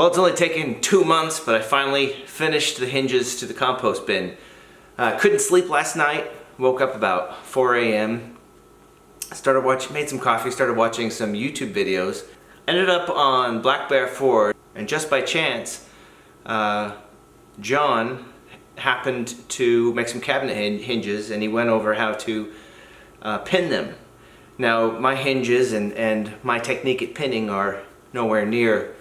Well, it's only taken 2 months, but I finally finished the hinges to the compost bin. Couldn't sleep last night. Woke up about 4 a.m. Made some coffee, started watching some YouTube videos. Ended up on Black Bear Ford, and just by chance, John happened to make some cabinet hinges, and he went over how to pin them. Now, my hinges and my technique at pinning are nowhere near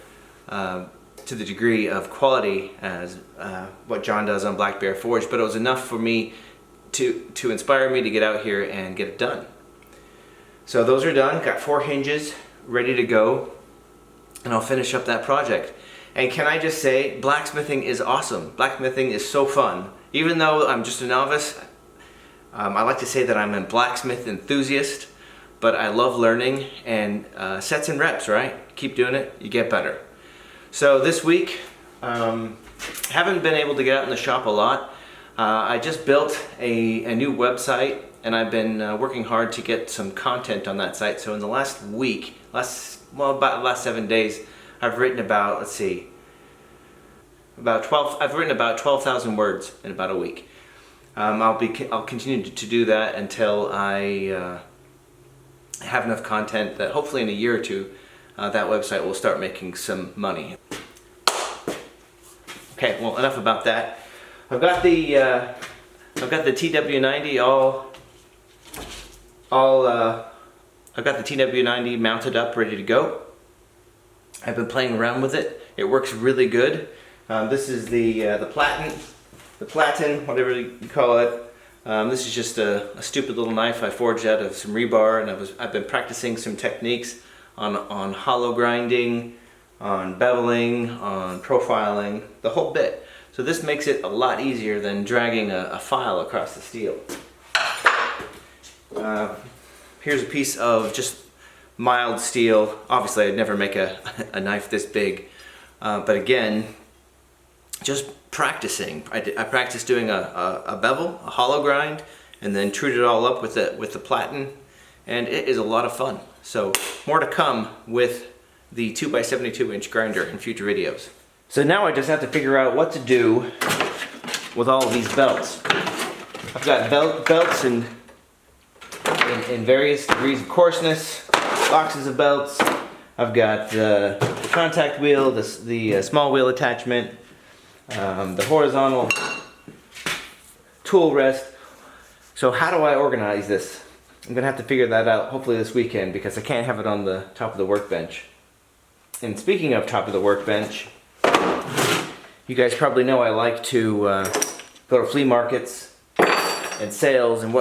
to the degree of quality as what John does on Black Bear Forge, but it was enough for me to inspire me to get out here and get it done. So those are done, got 4 hinges ready to go, and I'll finish up that project. And can I just say, blacksmithing is awesome. Blacksmithing is so fun. Even though I'm just a novice, I like to say that I'm a blacksmith enthusiast, but I love learning, and sets and reps, right? Keep doing it, you get better. So this week, haven't been able to get out in the shop a lot. I just built a new website, and I've been working hard to get some content on that site. So in the last week, about the last 7 days, I've written about, let's see, I've written about 12,000 words in about a week. I'll continue to do that until I have enough content that hopefully in a year or two, that website will start making some money. Okay, well, enough about that. I've got the TW90 I've got the TW90 mounted up, ready to go. I've been playing around with it. It works really good. This is the platen, whatever you call it. This is just a stupid little knife I forged out of some rebar, and I've been practicing some techniques on hollow grinding, on beveling, on profiling, the whole bit. So this makes it a lot easier than dragging a file across the steel. Here's a piece of just mild steel. Obviously I'd never make a knife this big, but again, just practicing. I practiced doing a bevel, a hollow grind, and then trued it all up with the platen, and it is a lot of fun. So more to come with the 2x72 inch grinder in future videos. So now I just have to figure out what to do with all of these belts. I've got belts in various degrees of coarseness, boxes of belts. I've got the contact wheel, the small wheel attachment, the horizontal tool rest. So how do I organize this? I'm gonna have to figure that out hopefully this weekend, because I can't have it on the top of the workbench. And speaking of top of the workbench, you guys probably know I like to go to flea markets and sales and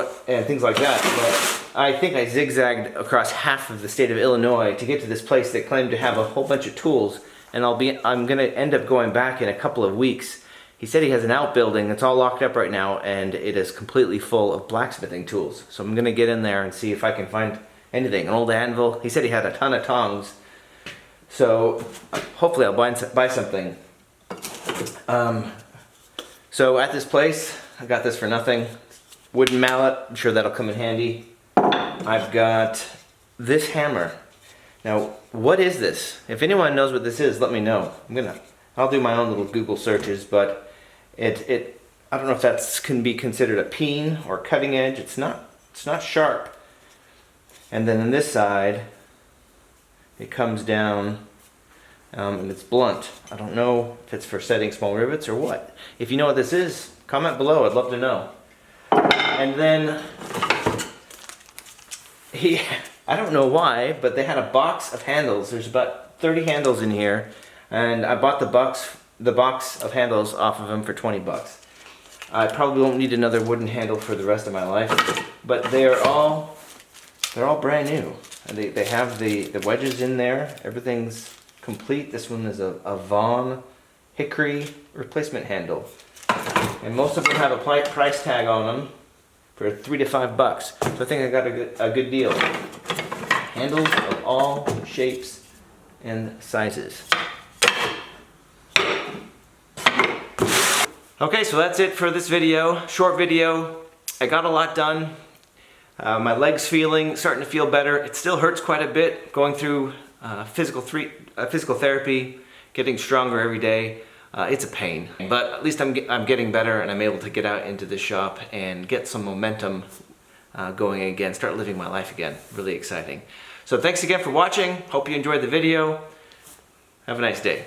things like that. But I think I zigzagged across half of the state of Illinois to get to this place that claimed to have a whole bunch of tools, and I'm gonna end up going back in a couple of weeks. He said he has an outbuilding that's all locked up right now, and it is completely full of blacksmithing tools. So I'm gonna get in there and see if I can find anything. An old anvil. He said he had a ton of tongs. So hopefully I'll buy something. So at this place, I got this for nothing. Wooden mallet, I'm sure that'll come in handy. I've got this hammer. Now, what is this? If anyone knows what this is, let me know. I'll do my own little Google searches, but I don't know if that can be considered a peen or cutting edge. It's not sharp. And then on this side, it comes down and it's blunt. I don't know if it's for setting small rivets or what. If you know what this is, comment below. I'd love to know. And then I don't know why, but they had a box of handles. There's about 30 handles in here, and I bought the box of handles off of them for 20 bucks. I probably won't need another wooden handle for the rest of my life, but they're all brand new. And they have the wedges in there. Everything's complete. This one is a Vaughn hickory replacement handle, and most of them have a price tag on them for $3 to $5. So I think I got a good deal. Handles of all shapes and sizes. Okay, so that's it for this video. Short video. I got a lot done. My leg's starting to feel better. It still hurts quite a bit going through physical therapy getting stronger every day. It's a pain, but at least I'm getting better, and I'm able to get out into the shop and get some momentum going again, start living my life again. Really exciting. So thanks again for watching. Hope you enjoyed the video. Have a nice day.